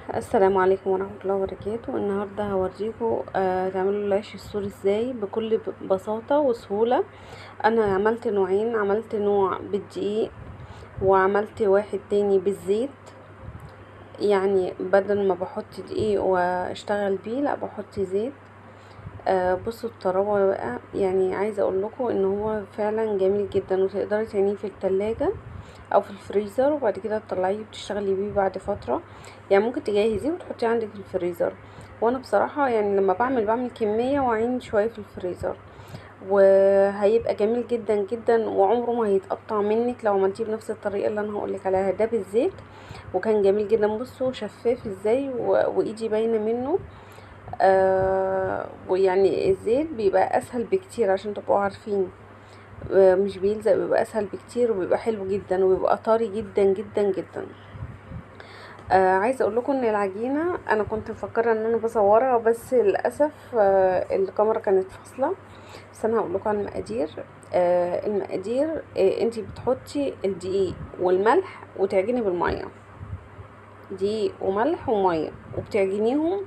السلام عليكم ورحمة الله وبركاته. النهاردة هوريكم تعملوا العيش السوري ازاي بكل بساطة وسهولة. انا عملت نوعين، عملت نوع بالدقيق وعملت واحد تاني بالزيت. يعني بدل ما بحط دقيق واشتغل بيه لا بحط زيت. بصوا الطراوة بقى، يعني عايزة اقول لكم ان هو فعلا جميل جدا، وتقدري تعينيه في التلاجة او في الفريزر وبعد كده تطلعيه وتشتغلي بيه بعد فتره. يعني ممكن تجهزيه وتحطيه عندك في الفريزر. وانا بصراحه يعني لما بعمل كميه واعين شويه في الفريزر، وهيبقى جميل جدا جدا وعمره ما هيتقطع منك لو عملتيه بنفس الطريقه اللي انا هقولك عليها. ده بالزيت وكان جميل جدا. بصوا شفاف ازاي وايدي باينه منه. ويعني الزيت بيبقى اسهل بكتير عشان تبقوا عارفين. مش بيلزق، بيبقى اسهل بكتير وبيبقى حلو جدا وبيبقى طري جدا جدا جدا. عايزه اقول لكم ان العجينه انا كنت مفكره ان انا بصورها، بس للاسف الكاميرا كانت فاصله. بس انا هقول لكم على المقادير. المقادير انتي بتحطي الدقيق والملح وتعجني بالميه. دقيق وملح وميه وبتعجنيهم.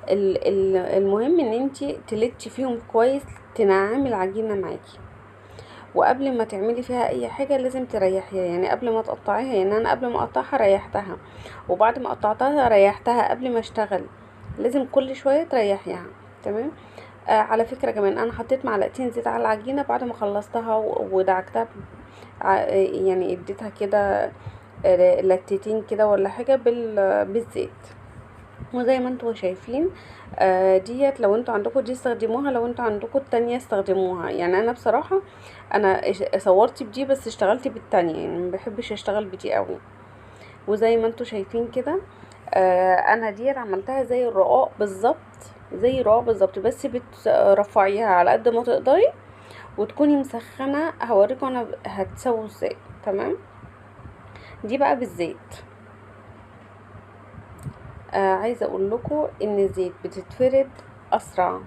المهم ان انتي تلتي فيهم كويس، تنعمي العجينه معاكي. وقبل ما تعملي فيها اي حاجه لازم تريحيها، يعني قبل ما تقطعيها. يعني انا قبل ما اقطعها ريحتها، وبعد ما قطعتها ريحتها قبل ما اشتغل. لازم كل شويه تريحيها. تمام. على فكره كمان انا حطيت معلقتين زيت على العجينه بعد ما خلصتها ودعكتها يعني اديتها كده لتتين كده ولا حاجه بالزيت. وزي ما انتوا شايفين ديت لو انتوا عندكم دي استخدموها، لو انتوا عندكم التانية استخدموها. يعني انا بصراحة انا صورت بدي بس اشتغلت بالتانية، يعني ما بحبش اشتغل بدي قوي. وزي ما انتوا شايفين كده انا ديت عملتها زي الرقاق بالظبط، زي الرقاق بالظبط، بس بترفعيها على قد ما تقدري وتكوني مسخنة. هوريكم انا هتسووا ازاي. تمام. دي بقى بالزيت. عايزه اقول لكم ان الزيت بتتفرد اسرع.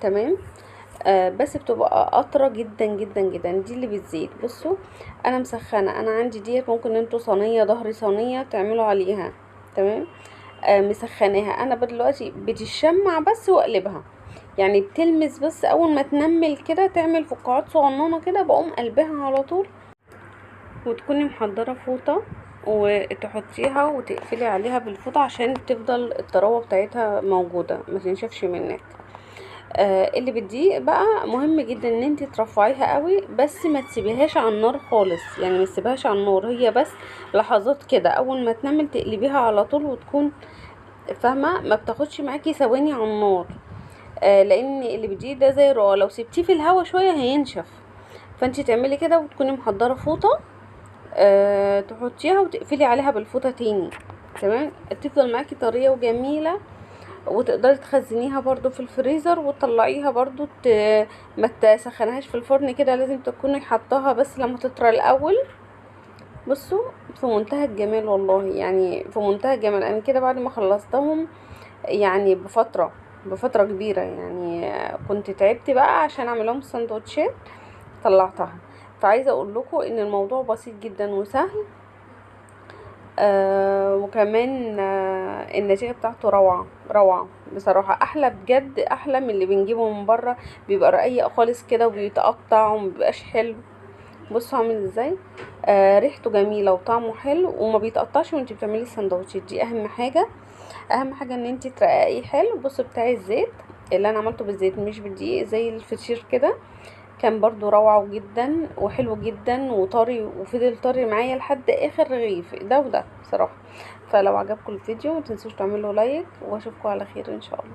تمام. بس بتبقى قطره جدا جدا جدا. دي اللي بالزيت. بصوا انا مسخنه، انا عندي ديت ممكن انتوا صينيه، ظهر صينيه تعملوا عليها. تمام. مسخناها انا دلوقتي بتشمع بس واقلبها. يعني بتلمس بس، اول ما تنمل كده تعمل فقاعات صغننه كده بقوم قلبها على طول. وتكوني محضرة فوطة وتحطيها وتقفلي عليها بالفوطة عشان تفضل الطراوة بتاعتها موجودة ما تنشفش منك. اللي بالدقيق بقى مهم جدا ان انت ترفعيها قوي، بس ما تسيبيهاش على النار خالص. يعني ما تسيبهاش على النار، هي بس لحظات كده اول ما تنمل تقلبيها على طول، وتكون فاهمة ما بتاخدش معاكي ثواني على النار. لان اللي بالدقيق ده زي الرقاق، لو سبتيه في الهوا شوية هينشف. فانت تعملي كده وتكوني محضرة فوطة تحطيها وتقفلي عليها بالفوطة تاني. تمام. تفضل معاكي طرية وجميلة، وتقدري تخزنيها برضو في الفريزر وتطلعيها برضو ما تسخنهاش في الفرن كده. لازم تكوني حطاها بس لما تطرى الاول. بصوا في منتهى الجمال والله، يعني في منتهى الجمال. انا كده بعد ما خلصتهم يعني بفترة كبيرة، يعني كنت تعبت بقى عشان اعمل لهم سندوتشات طلعتها. فعايزة اقول لكم ان الموضوع بسيط جدا وسهل. وكمان النتيجة بتاعته روعة روعة بصراحة. احلى بجد، احلى من اللي بنجيبه من بره. بيبقى رقيق خالص كده وبيتقطع ومبيبقاش حلو. بصوا عامل ازاي. ريحته جميلة وطعمه حلو وما بيتقطعش وانتي بتعملي السندوتشات. دي اهم حاجة. اهم حاجة ان انتي ترققيه حلو. بصوا بتاع الزيت اللي انا عملته بالزيت مش بالدقيق زي الفطير كده، كان برضو روعة جدا وحلو جدا وطري، وفضل طري معايا لحد اخر رغيف ده وده بصراحة. فلو عجبكم الفيديو متنسوش تعملوا لايك، واشوفكم على خير ان شاء الله.